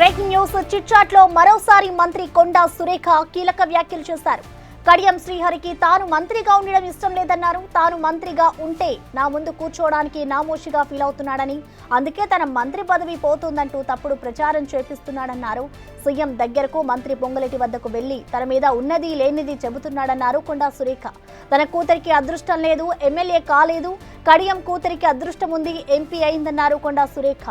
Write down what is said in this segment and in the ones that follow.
Breaking news chit-chat లో మరోసారి మంత్రి కొండా సురేఖ కీలక వ్యాఖ్యలు చేశారు. కడియం శ్రీహరికి తాను మంత్రిగా ఉండడం ఇష్టం లేదన్నారు. తాను మంత్రిగా ఉంటే నా ముందు కూర్చోవడానికి నామోషిగా ఫీల్ అవుతున్నాడని, అందుకే తన మంత్రి పదవి పోతుందంటూ తప్పుడు ప్రచారం చేపిస్తున్నాడన్నారు. సీఎం దగ్గరకు మంత్రి పొంగులేటి వద్దకు వెళ్లి తన మీద ఉన్నది లేనిది చెబుతున్నాడన్నారు కొండా సురేఖ. తన కూతురికి అదృష్టం లేదు, ఎమ్మెల్యే కాలేదు, కడియం కూతురికి అదృష్టం ఉంది, ఎంపీ అయిందన్నారు కొండా సురేఖ.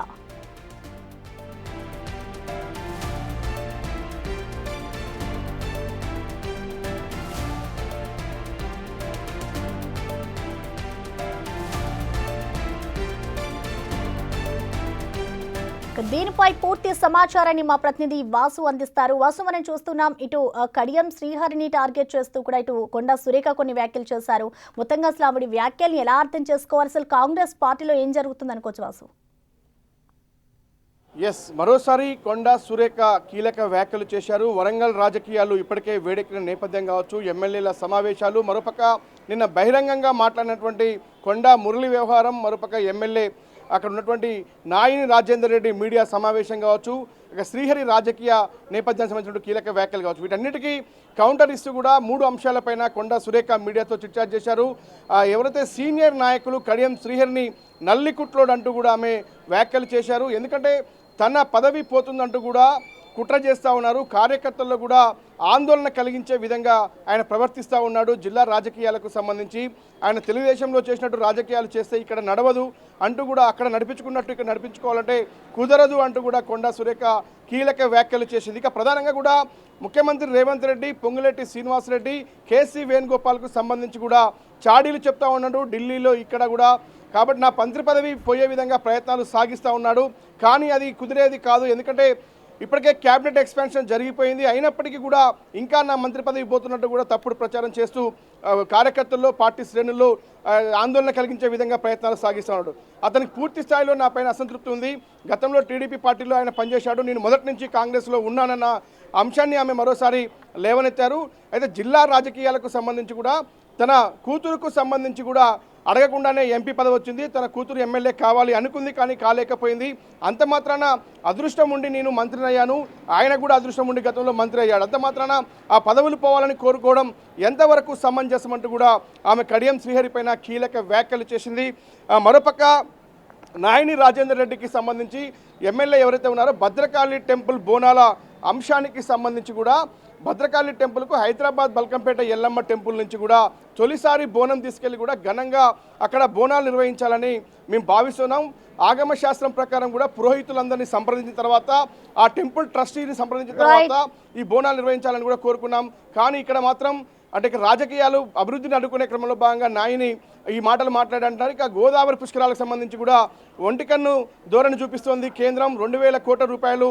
దీనిపై పూర్తి సమాచారాన్ని మా ప్రతినిధి వాసు అందిస్తారు. వాసు, మనం చూస్తున్నాం ఇటు కడియం శ్రీహరిని టార్గెట్ చేస్తూ కూడా ఇటు కొండా సురేఖ కొన్ని వ్యాఖ్యలు చేశారు. మొత్తంగా అసలు ఆవిడ వ్యాఖ్యల్ని ఎలా అర్థం చేసుకోవాలి, అసలు కాంగ్రెస్ పార్టీలో ఏం జరుగుతుంది అనుకోవచ్చు వాసు? మరోసారి కొండా సురేఖ కీలక వ్యాఖ్యలు చేశారు. వరంగల్ రాజకీయాలు ఇప్పటికే వేడెక్కిన నేపథ్యం కావచ్చు, ఎమ్మెల్యేల సమావేశాలు, మరోపక్క నిన్న బహిరంగంగా మాట్లాడినటువంటి కొండా మురళి వ్యవహారం, మరోపక్క ఎమ్మెల్యే అక్కడ ఉన్నటువంటి నాయిని రాజేందర్ రెడ్డి మీడియా సమావేశం కావచ్చు, ఇక శ్రీహరి రాజకీయ నేపథ్యానికి సంబంధించిన కీలక వ్యాఖ్యలు కావచ్చు, వీటన్నిటికీ కౌంటర్ ఇస్తూ కూడా 3 అంశాలపైన కొండా సురేఖ మీడియాతో చిట్చాట్ చేశారు. ఎవరైతే సీనియర్ నాయకులు కడియం శ్రీహరిని నల్లికుట్లోడు అంటూ కూడా ఆమె వ్యాఖ్యలు చేశారు. ఎందుకంటే తన పదవి పోతుందంటూ కూడా కుట్ర చేస్తూ ఉన్నారు. కార్యకర్తల్లో కూడా ఆందోళన కలిగించే విధంగా ఆయన ప్రవర్తిస్తూ ఉన్నాడు. జిల్లా రాజకీయాలకు సంబంధించి ఆయన తెలుగుదేశంలో చేసినట్టు రాజకీయాలు చేస్తే ఇక్కడ నడవదు అంటూ కూడా, అక్కడ నడిపించుకున్నట్టు ఇక్కడ నడిపించుకోవాలంటే కుదరదు అంటూ కూడా కొండా సురేఖ కీలక వ్యాఖ్యలు చేసింది. ఇక ప్రధానంగా కూడా ముఖ్యమంత్రి రేవంత్ రెడ్డి, పొంగులేటి శ్రీనివాసరెడ్డి, కేసీ వేణుగోపాల్కు సంబంధించి కూడా చాడీలు చెప్తా ఉన్నాడు ఢిల్లీలో, ఇక్కడ కూడా. కాబట్టి నా మంత్రి పదవి పోయే విధంగా ప్రయత్నాలు సాగిస్తూ ఉన్నాడు, కానీ అది కుదిరేది కాదు. ఎందుకంటే ఇప్పటికే క్యాబినెట్ ఎక్స్పాన్షన్ జరిగిపోయింది, అయినప్పటికీ కూడా ఇంకా నా మంత్రి పదవి పోతున్నట్టు కూడా తప్పుడు ప్రచారం చేస్తూ కార్యకర్తల్లో, పార్టీ శ్రేణుల్లో ఆందోళన కలిగించే విధంగా ప్రయత్నాలు సాగిస్తున్నాడు. అతనికి పూర్తి స్థాయిలో నా పైన అసంతృప్తి ఉంది. గతంలో టీడీపీ పార్టీలో ఆయన పనిచేశాడు, నేను మొదటి నుంచి కాంగ్రెస్లో ఉన్నానన్న అంశాన్ని ఆమె మరోసారి లేవనెత్తారు. అయితే జిల్లా రాజకీయాలకు సంబంధించి కూడా తన కూతురుకు సంబంధించి కూడా అడగకుండానే ఎంపీ పదవి వచ్చింది. తన కూతురు ఎమ్మెల్యే కావాలి అనుకుంది, కానీ కాలేకపోయింది. అంత మాత్రాన అదృష్టం ఉండి నేను మంత్రిని అయ్యాను, ఆయన కూడా అదృష్టం ఉండి గతంలో మంత్రి అయ్యాడు, అంత మాత్రాన ఆ పదవులు పోవాలని కోరుకోవడం ఎంతవరకు సమంజసం అంటూ కూడా ఆమె కడియం శ్రీహరి పైన కీలక వ్యాఖ్యలు చేసింది. మరోపక్క నాయిని రాజేందర్ రెడ్డికి సంబంధించి ఎమ్మెల్యే ఎవరైతే ఉన్నారో భద్రకాళి టెంపుల్ బోనాల అంశానికి సంబంధించి కూడా భద్రకాళి టెంపుల్కు హైదరాబాద్ బల్కంపేట ఎల్లమ్మ టెంపుల్ నుంచి కూడా తొలిసారి బోనం తీసుకెళ్లి కూడా ఘనంగా అక్కడ బోనాలు నిర్వహించాలని మేము భావిస్తున్నాం. ఆగమ శాస్త్రం ప్రకారం కూడా పురోహితులందరినీ సంప్రదించిన తర్వాత, ఆ టెంపుల్ ట్రస్టీని సంప్రదించిన తర్వాత ఈ బోనాలు నిర్వహించాలని కూడా కోరుకున్నాం. కానీ ఇక్కడ మాత్రం అంటే రాజకీయాలు అభివృద్ధిని అడ్డుకునే క్రమంలో భాగంగా నాయని ఈ మాటలు మాట్లాడంటారు. ఇక గోదావరి పుష్కరాలకు సంబంధించి కూడా ఒంటికన్ను ధోరణి చూపిస్తోంది కేంద్రం. 2000 కోట్ల రూపాయలు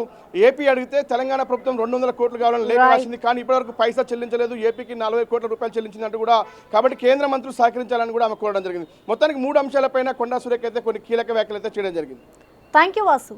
ఏపీ అడిగితే తెలంగాణ ప్రభుత్వం 200 కోట్లు కావాలని లేఖ రాసింది, కానీ ఇప్పటివరకు పైసా చెల్లించలేదు. ఏపీకి 40 కోట్ల రూపాయలు చెల్లించిందంటూ కూడా, కాబట్టి కేంద్ర మంత్రులు సహకరించాలని కూడా ఆమె కోరడం జరిగింది. మొత్తానికి 3 అంశాలపైన కొండా సురేఖ అయితే కొన్ని కీలక వ్యాఖ్యలు అయితే చేయడం జరిగింది. Thank you Vasu.